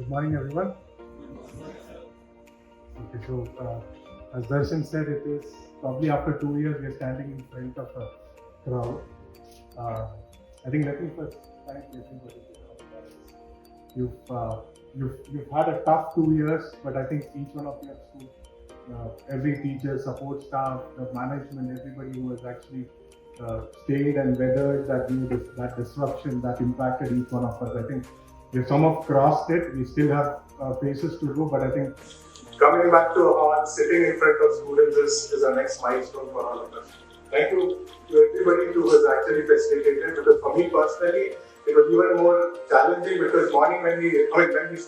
Good morning, everyone. Okay, so as Darshan said, it is probably after 2 years we are standing in front of a crowd. I think let me first thank everybody. You've had a tough 2 years, but I think each one of you have stood. Every teacher, support staff, the management, everybody who has actually stayed and weathered that disruption that impacted each one of us. I think we some have crossed it. We still have phases to do, but I think coming back to our sitting in front of students is our next milestone for all of us. Thank you to everybody who has actually facilitated, because for me personally, it was even more challenging because morning when Manish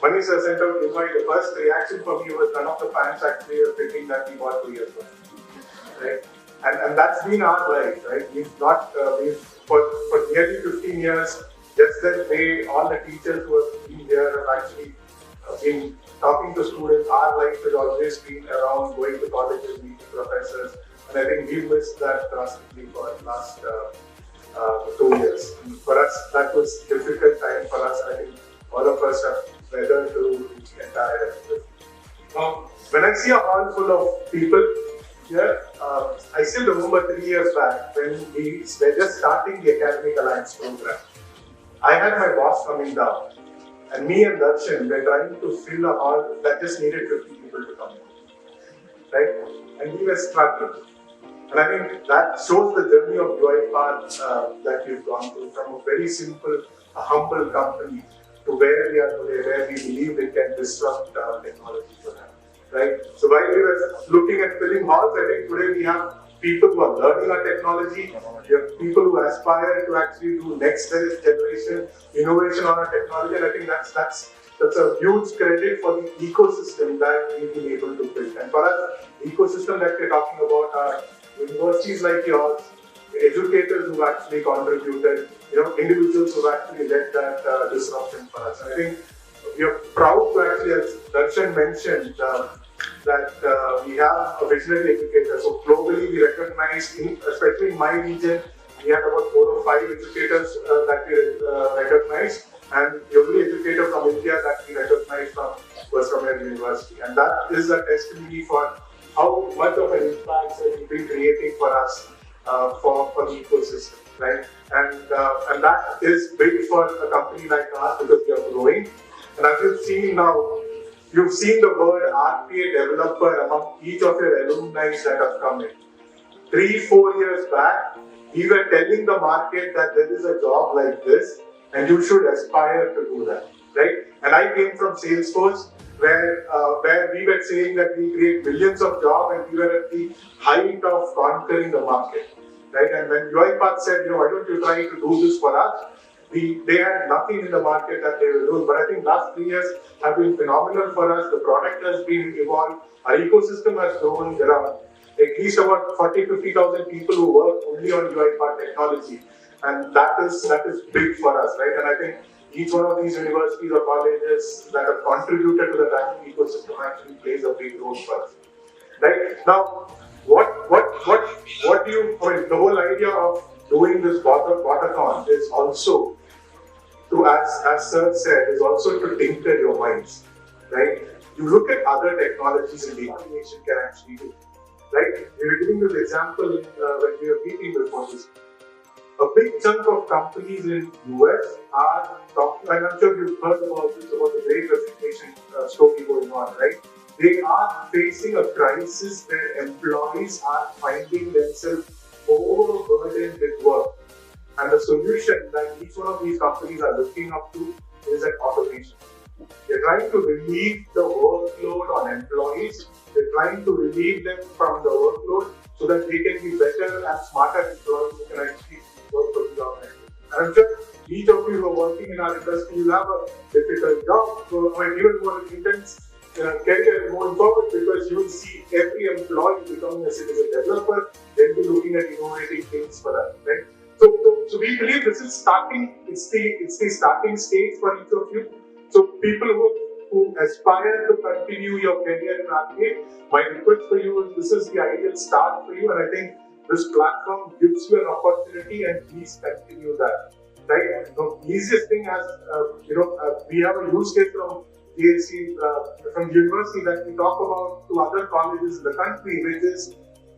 sent out invite, the first reaction for me was none of the fans actually are fitting that we bought 2 years ago, right? And that's been our life, right? We've not, for nearly 15 years, just that way, all the teachers who have been here have actually been talking to students. Our life has always been around going to colleges, meeting professors, and I think we missed that drastically for the last 2 years. And for us, that was a difficult time for us. I think all of us have weathered through the entire. Now, when I see a hall full of people here, I still remember 3 years back when we were just starting the Academic Alliance program. I had my boss coming down, and me and Darshan were trying to fill a hall that just needed 50 people to come in, right? And we were struggling. And I think that shows the journey of UiPath that we've gone through, from a very simple, humble company to where we are today, where we believe we can disrupt technology for that, right? So while we were looking at filling halls, I think today we have people who are learning our technology. We have people who aspire to actually do next generation innovation on our technology, and I think that's a huge credit for the ecosystem that we've been able to build. And for us, the ecosystem that we're talking about are universities like yours, educators who actually contributed, individuals who actually led that disruption for us. And I think we are proud to actually, as Darshan mentioned, that we have a visionary educator. So globally, we recognize, especially in my region, we had about 4 or 5 educators that we recognized, and the only educator from India that we recognized was from our university. And that is a testimony for how much of an impact that we've been creating for us, for the ecosystem, right? And that is big for a company like ours because we are growing. And as you've seen now, you've seen the word RPA developer among each of your alumni that have come in. 3-4 years back, we were telling the market that there is a job like this and you should aspire to do that, right? And I came from Salesforce where we were saying that we create millions of jobs and we were at the height of conquering the market, right? And when UiPath said, why don't you try to do this for us? They had nothing in the market that they will do. But I think last 3 years have been phenomenal for us. The product has been evolved. Our ecosystem has grown. There are at least about 40,000-50,000 people who work only on UiPath technology. And that is big for us, right? And I think each one of these universities or colleges that have contributed to the talent ecosystem actually plays a big role for us, right? Now, what do you, the whole idea of doing this BOTATHON is also to, as Sir said, is also to tinker your minds, right? You look at other technologies and the automation can actually do, right? We were giving this example when we were meeting before this. A big chunk of companies in US are talking, and I'm sure you've heard about this, about the great resignation story going on, right? They are facing a crisis where employees are finding themselves overburdened with work. And the solution that each one of these companies are looking up to is an automation. They're trying to relieve the workload on employees. They're trying to relieve them from the workload so that they can be better and smarter employees who can actually work for the organization. And I'm sure each of you who are working in our industry, you have a difficult job, or even more intense career going forward, because you will see every employee becoming a citizen developer. They'll be looking at innovating things for us, right? So we believe this is starting. It's the starting stage for each of you. So people who aspire to continue your career in RPA, my request for you is this is the ideal start for you, and I think this platform gives you an opportunity, and please continue that. right? The easiest thing as we have a use case from JECRC, from university that we talk about to other colleges in the country, which is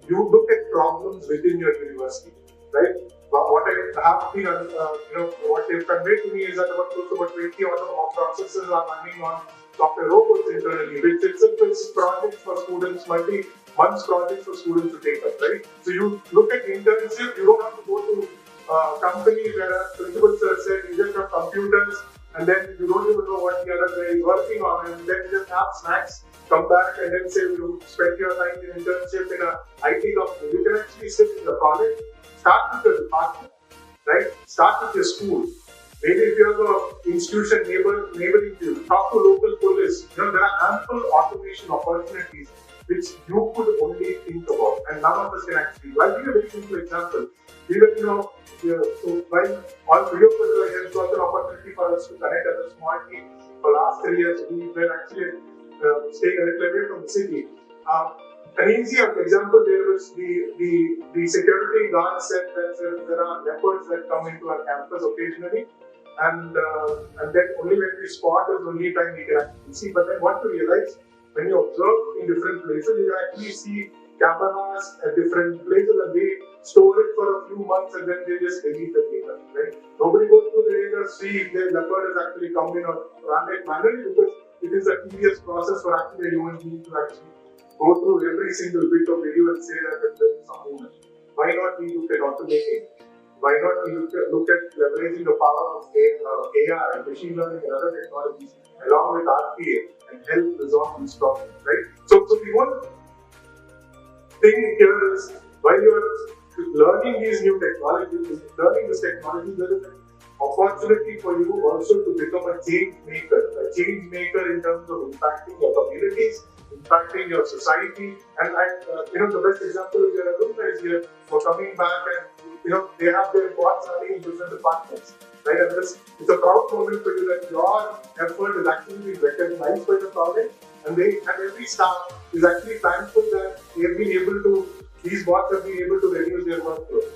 you look at problems within your university, right? But what I have been, what they've conveyed to me is that close to about 20 other processes are running on software robots internally, which itself is projects for students, multi-months projects for students to take up, right? So you look at internship, you don't have to go to companies where principals have said you just have computers and then you don't even know what the other guy is working on, and then you just have snacks, come back and then say you spend your time in internship in a IT company. You can actually sit in the college, start with the department, right? Start with your school. Maybe if you have an institution neighboring you, talk to local police. There are ample automation opportunities which you could only think about, and none of us can actually do. I'll give you a very simple example. So while all three of us were here, it was an opportunity for us to connect as a small team. For the last 3 years, we were actually staying a little away from the city. An easy example there was the security guard said that there are leopards that come into our campus occasionally, and then only when we spot is the only time we can actually see. But then what we realize, when you observe in different places, you can actually see cameras at different places, and they store it for a few months and then they just delete the data, right? Nobody goes through the data, see if the leopard has actually come in or run it manually, because it is a tedious process for actually a human being to actually go through every single bit of video and say that there is some movement. Why not we look at automating? Why not we look at leveraging the power of AI, machine learning and other technologies along with RPA and help resolve these problems, right? So the one thing here is, while you are learning these new technologies, learning this technology, there is an opportunity for you also to become a change maker in terms of impacting your communities, impacting your society. And the best example is your alumni here for coming back and they have their bots running in different departments, right? And it's a proud moment for you that your effort is actually being recognized by the college, and every staff is actually thankful that these bots have been able to reduce their workload,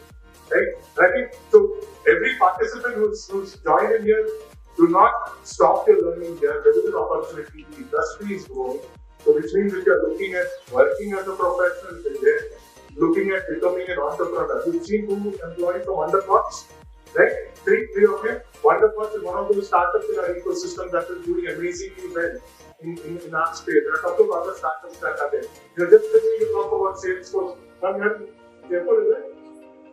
right? And I think so. Every participant who's joined in here, do not stop your learning here. There is an opportunity. The industry is growing, so which means if you are looking at working as a professional, if you're looking at becoming an entrepreneur. You've seen 2 employees from Wonderbots, right? Three of them. Wonderbots is one of those startups in our ecosystem that is doing amazingly well in our space. There are a couple of other startups that are there. Just today you talk about Salesforce. Jaipur, is it?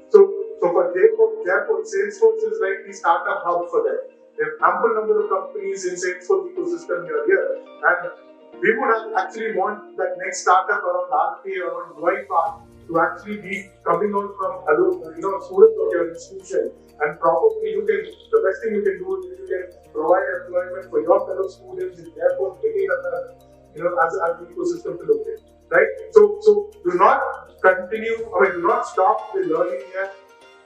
So for Jaipur, Salesforce is like the startup hub for them. There are ample number of companies in Salesforce ecosystem here, and we would actually want that next startup around RPA or around UiPath to actually be coming out from students of your institution, and probably the best thing you can do is you can provide employment for your fellow students and therefore bringing up as an ecosystem to look at, right? So do not do not stop the learning here.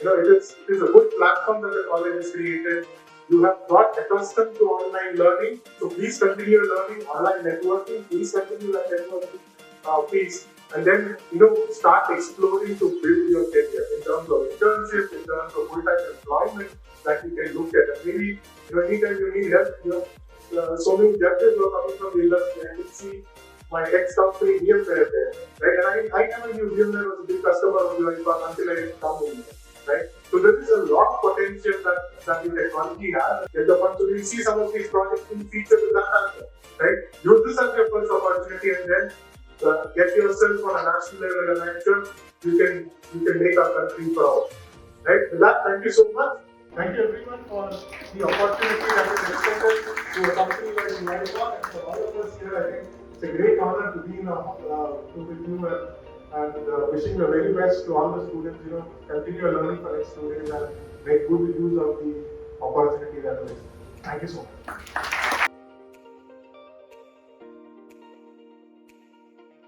It is a good platform that the college has created. You have got accustomed to online learning, so please continue learning, online networking, please continue that networking piece, and then start exploring to build your career in terms of internship, in terms of full-time employment that you can look at. And maybe anytime you need help, so many judges who are coming from the industry. I can see my ex-company VMware there, right? And I never knew VMware was a big customer of UiPath until I come in, right? So there is a lot of potential that the technology has. So we see some of these projects being featured with that answer, right? Use this as your first opportunity, and then get yourself on a national level, and I'm sure you can make our country proud, right? With that, thank you so much. Thank you everyone for the opportunity that is extended to a company like UiPath, and for all of us here. I think it's a great honor to be with you, and wishing the very best to all the students. Continue learning for next 2 days and make good use of the opportunity that is. Thank you so much.